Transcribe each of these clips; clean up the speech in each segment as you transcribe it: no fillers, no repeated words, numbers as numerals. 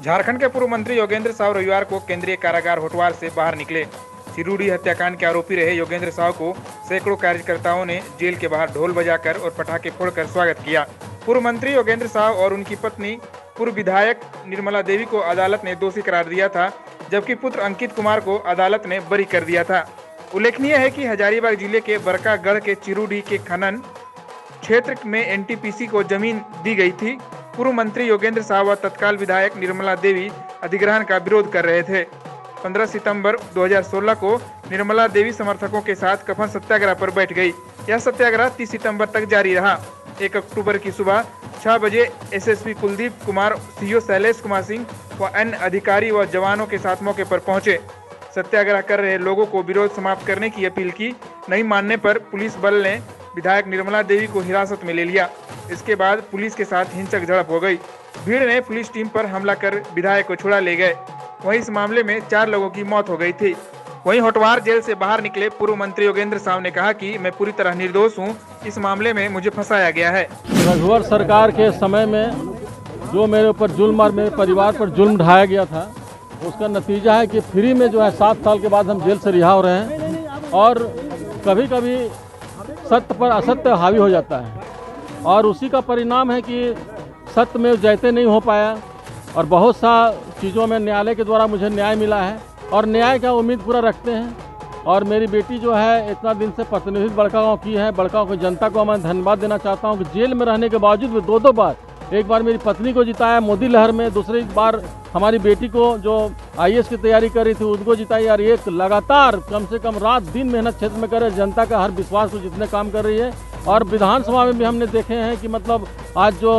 झारखंड के पूर्व मंत्री योगेंद्र साव रविवार को केंद्रीय कारागार होटवार से बाहर निकले। चिरूडी हत्याकांड के आरोपी रहे योगेंद्र साव को सैकड़ों कार्यकर्ताओं ने जेल के बाहर ढोल बजाकर और पटाखे फोड़कर स्वागत किया। पूर्व मंत्री योगेंद्र साव और उनकी पत्नी पूर्व विधायक निर्मला देवी को अदालत ने दोषी करार दिया था, जबकि पुत्र अंकित कुमार को अदालत ने बरी कर दिया था। उल्लेखनीय है कि हजारीबाग जिले के बरकागढ़ के चिरूडी के खनन क्षेत्र में एनटीपीसी को जमीन दी गई थी। पूर्व मंत्री योगेंद्र साव व तत्काल विधायक निर्मला देवी अधिग्रहण का विरोध कर रहे थे। 15 सितंबर 2016 को निर्मला देवी समर्थकों के साथ कफन सत्याग्रह पर बैठ गई। यह सत्याग्रह 30 सितंबर तक जारी रहा। 1 अक्टूबर की सुबह 6 बजे एसएसपी कुलदीप कुमार, सीओ शैलेश कुमार सिंह व अन्य अधिकारी व जवानों के साथ मौके पर पहुंचे। सत्याग्रह कर रहे लोगों को विरोध समाप्त करने की अपील की। नहीं मानने पर पुलिस बल ने विधायक निर्मला देवी को हिरासत में ले लिया। इसके बाद पुलिस के साथ हिंसक झड़प हो गई। भीड़ ने पुलिस टीम पर हमला कर विधायक को छुड़ा ले गए। वहीं इस मामले में 4 लोगों की मौत हो गई थी। वहीं होटवार जेल से बाहर निकले पूर्व मंत्री योगेंद्र साव ने कहा कि मैं पूरी तरह निर्दोष हूं, इस मामले में मुझे फंसाया गया है। रघुवर सरकार के समय में जो मेरे ऊपर जुल्म और मेरे परिवार पर जुल्म ढाया गया था, उसका नतीजा है कि फ्री में जो है 7 साल के बाद हम जेल से रिहा हो रहे हैं। और कभी कभी सत्य पर असत्य हावी हो जाता है और उसी का परिणाम है कि सत्य में जयते नहीं हो पाया और बहुत सा चीज़ों में न्यायालय के द्वारा मुझे न्याय मिला है और न्याय का उम्मीद पूरा रखते हैं। और मेरी बेटी जो है इतना दिन से प्रतिनिधित्व बड़कागांव की है। बड़कागांव की जनता को मैं धन्यवाद देना चाहता हूँ कि जेल में रहने के बावजूद भी 2 बार, एक बार मेरी पत्नी को जिताया मोदी लहर में, दूसरी बार हमारी बेटी को जो आईएएस की तैयारी कर रही थी उनको जिताई। और एक लगातार कम से कम रात दिन मेहनत क्षेत्र में करे, जनता का हर विश्वास को जितने काम कर रही है। और विधानसभा में भी हमने देखे हैं कि मतलब आज जो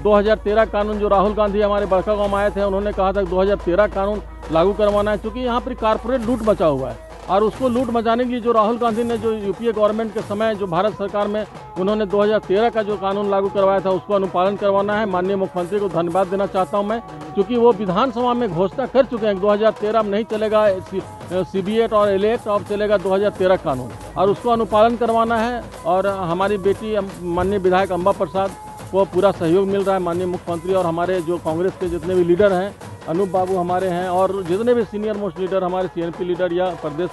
2013 कानून जो राहुल गांधी हमारे बड़कागांव में आए थे, उन्होंने कहा था कि 2013 कानून लागू करवाना है, क्योंकि यहाँ पर कारपोरेट लूट मचा हुआ है। और उसको लूट मचाने के लिए जो राहुल गांधी ने जो यूपीए गवर्नमेंट के समय जो भारत सरकार में उन्होंने 2013 का जो कानून लागू करवाया था, उसको अनुपालन करवाना है। माननीय मुख्यमंत्री को धन्यवाद देना चाहता हूं मैं, क्योंकि वो विधानसभा में घोषणा कर चुके हैं 2013 में नहीं चलेगा CBET और LAT, अब चलेगा 2013 कानून, और उसको अनुपालन करवाना है। और हमारी बेटी माननीय विधायक अम्बा प्रसाद को पूरा सहयोग मिल रहा है। माननीय मुख्यमंत्री और हमारे जो कांग्रेस के जितने भी लीडर हैं, अनूप बाबू हमारे हैं, और जितने भी सीनियर मोस्ट लीडर हमारे CNP लीडर या प्रदेश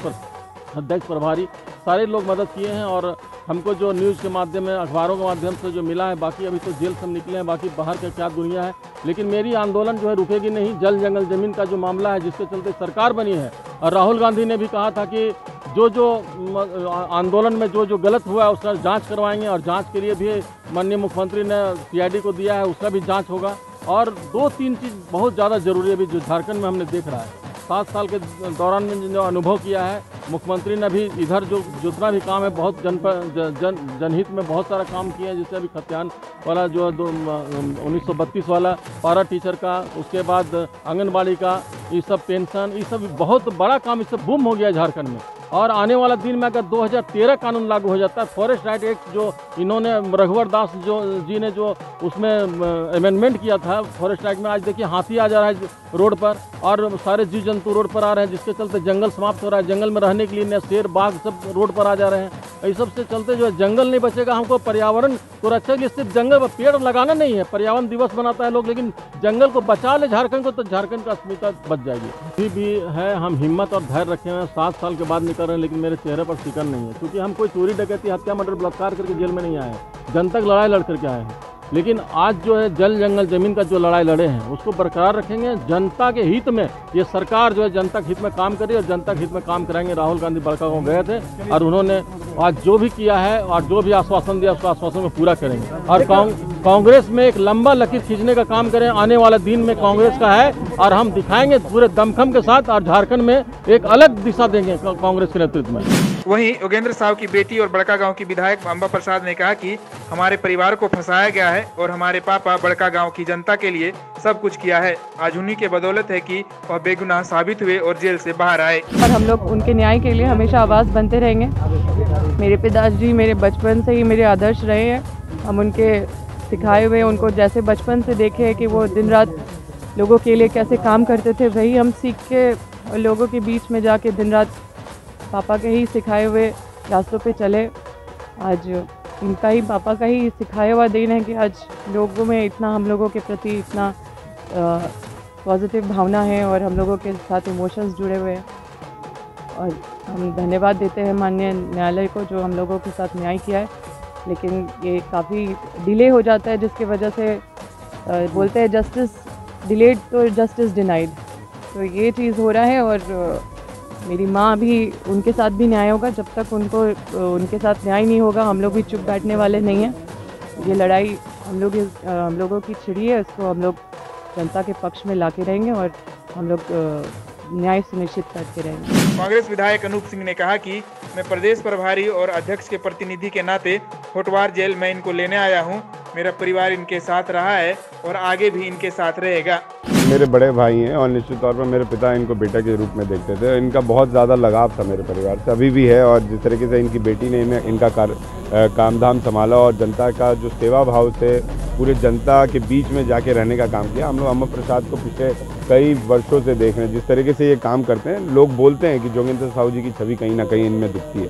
अध्यक्ष प्रभारी, सारे लोग मदद किए हैं। और हमको जो न्यूज़ के माध्यम में, अखबारों के माध्यम से जो मिला है, बाकी अभी तो जेल से निकले हैं, बाकी बाहर का क्या दुनिया है, लेकिन मेरी आंदोलन जो है रुकेगी नहीं। जल जंगल जमीन का जो मामला है, जिसके चलते सरकार बनी है, और राहुल गांधी ने भी कहा था कि जो आंदोलन में जो गलत हुआ है उसका जांच करवाएंगे, और जांच के लिए भी माननीय मुख्यमंत्री ने CID को दिया है, उसका भी जांच होगा। और 2-3 चीज़ बहुत ज़्यादा जरूरी है अभी जो झारखंड में हमने देख रहा है। 7 साल के दौरान में जो अनुभव किया है, मुख्यमंत्री ने भी इधर जो जितना भी काम है बहुत जनहित में बहुत सारा काम किया है। जैसे अभी खतियान वाला जो 1932 वाला पारा टीचर का, उसके बाद आंगनबाड़ी का, ये सब पेंशन, ये सब बहुत बड़ा काम, इससे बूम हो गया है झारखंड में। और आने वाला दिन में अगर 2013 कानून लागू हो जाता है, फॉरेस्ट राइट एक्ट जो इन्होंने रघुवर दास जी ने जो उसमें अमेंडमेंट किया था फॉरेस्ट राइट में, आज देखिए हाथी आ जा रहा है रोड पर और सारे जीव जंतु रोड पर आ रहे हैं, जिसके चलते जंगल समाप्त हो रहा है। जंगल में रहने के लिए शेर बाघ सब रोड पर आ जा रहे हैं। इस सब से चलते जो है जंगल नहीं बचेगा। हमको पर्यावरण को रक्षा के लिए सिर्फ जंगल पर पेड़ लगाना नहीं है। पर्यावरण दिवस बनाता है लोग, लेकिन जंगल को बचा ले झारखंड को, तो झारखंड का अस्मिता बच जाएगी। अभी भी है, हम हिम्मत और धैर्य रखे हैं। 7 साल के बाद निकल रहे हैं, लेकिन मेरे चेहरे पर शिकन नहीं है, क्योंकि हम कोई चोरी डकैती हत्या मर्डर बलात्कार करके जेल में नहीं आए हैं, जनता की लड़ाई लड़ करके आए हैं। लेकिन आज जो है जल जंगल जमीन का जो लड़ाई लड़े हैं, उसको बरकरार रखेंगे। जनता के हित में ये सरकार जो है जनता के हित में काम करी और जनता के हित में काम कराएंगे। राहुल गांधी बड़कागांव गए थे और उन्होंने आज जो भी किया है और जो भी आश्वासन दिया, उसको आश्वासन को पूरा करेंगे। और कांग्रेस में एक लंबा लकीर खींचने का काम करें। आने वाला दिन में कांग्रेस का है और हम दिखाएंगे पूरे दमखम के साथ, और झारखंड में एक अलग दिशा देंगे कांग्रेस के नेतृत्व में। वहीं योगेंद्र साव की बेटी और बड़कागांव की विधायक अम्बा प्रसाद ने कहा कि हमारे परिवार को फंसाया गया है और हमारे पापा बड़कागांव की जनता के लिए सब कुछ किया है। आज उन्हीं के बदौलत है कि वह बेगुनाह साबित हुए और जेल से बाहर आए। और हम लोग उनके न्याय के लिए हमेशा आवाज़ बनते रहेंगे। मेरे पिताजी मेरे बचपन से ही मेरे आदर्श रहे हैं। हम उनके सिखाए हुए, उनको जैसे बचपन से देखे हैं कि वो दिन रात लोगों के लिए कैसे काम करते थे, वही हम सीख के और लोगों के बीच में जाके दिन रात पापा के ही सिखाए हुए रास्तों पे चले। आज इनका ही, पापा का ही सिखाया हुआ दिन है कि आज लोगों में इतना, हम लोगों के प्रति इतना पॉजिटिव भावना है और हम लोगों के साथ इमोशंस जुड़े हुए हैं। और हम धन्यवाद देते हैं माननीय न्यायालय को जो हम लोगों के साथ न्याय किया है, लेकिन ये काफ़ी डिले हो जाता है जिसकी वजह से बोलते हैं जस्टिस डिलेड तो जस्टिस डिनाइड। तो ये चीज़ हो रहा है और मेरी माँ भी, उनके साथ भी न्याय होगा। जब तक उनके साथ न्याय नहीं होगा हम लोग भी चुप बैठने वाले नहीं हैं। ये लड़ाई हम लोगों की छिड़ी है, इसको हम लोग जनता के पक्ष में लाके रहेंगे और हम लोग न्याय सुनिश्चित करते रहेंगे। कांग्रेस विधायक अनूप सिंह ने कहा कि मैं प्रदेश प्रभारी और अध्यक्ष के प्रतिनिधि के नाते होटवार जेल में इनको लेने आया हूं। मेरा परिवार इनके साथ रहा है और आगे भी इनके साथ रहेगा। मेरे बड़े भाई हैं और निश्चित तौर पर मेरे पिता इनको बेटा के रूप में देखते थे। इनका बहुत ज़्यादा लगाव था मेरे परिवार से, अभी भी है। और जिस तरीके से इनकी बेटी ने इनका काम धाम संभाला और जनता का जो सेवा भाव से पूरे जनता के बीच में जाके रहने का काम किया। हम लोग अमर प्रसाद को पिछले कई वर्षों से देख रहे हैं, जिस तरीके से ये काम करते हैं। लोग बोलते हैं कि जोगेंद्र साहू जी की छवि कहीं ना कहीं इनमें दिखती है।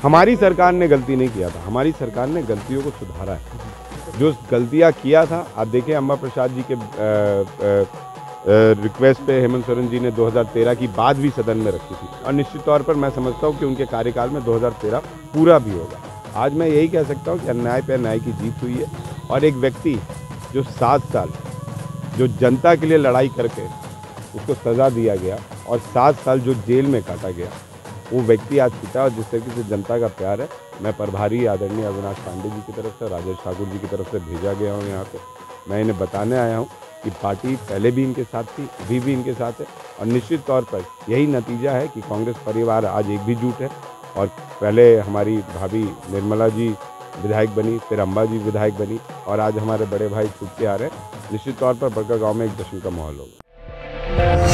हमारी सरकार ने गलती नहीं किया था, हमारी सरकार ने गलतियों को सुधारा है। जो गलतियां किया था, आप देखें अम्बा प्रसाद जी के रिक्वेस्ट पे हेमंत सोरेन जी ने 2013 की बात भी सदन में रखी थी और निश्चित तौर पर मैं समझता हूं कि उनके कार्यकाल में 2013 पूरा भी होगा। आज मैं यही कह सकता हूं कि अन्याय पे न्याय की जीत हुई है और एक व्यक्ति जो 7 साल जो जनता के लिए लड़ाई करके उसको सज़ा दिया गया और 7 साल जो जेल में काटा गया, वो व्यक्ति आज पिता और जिस तरीके से जनता का प्यार है। मैं प्रभारी आदरणीय अविनाश पांडे जी की तरफ से, राजेश ठाकुर जी की तरफ से भेजा गया हूँ यहाँ पे। मैं इन्हें बताने आया हूँ कि पार्टी पहले भी इनके साथ थी, अभी भी इनके साथ है और निश्चित तौर पर यही नतीजा है कि कांग्रेस परिवार आज एकजुट है। और पहले हमारी भाभी निर्मला जी विधायक बनी, फिर अम्बा जी विधायक बनी और आज हमारे बड़े भाई छूट के आ रहे हैं। निश्चित तौर पर बड़का गाँव में एक जश्न का माहौल होगा।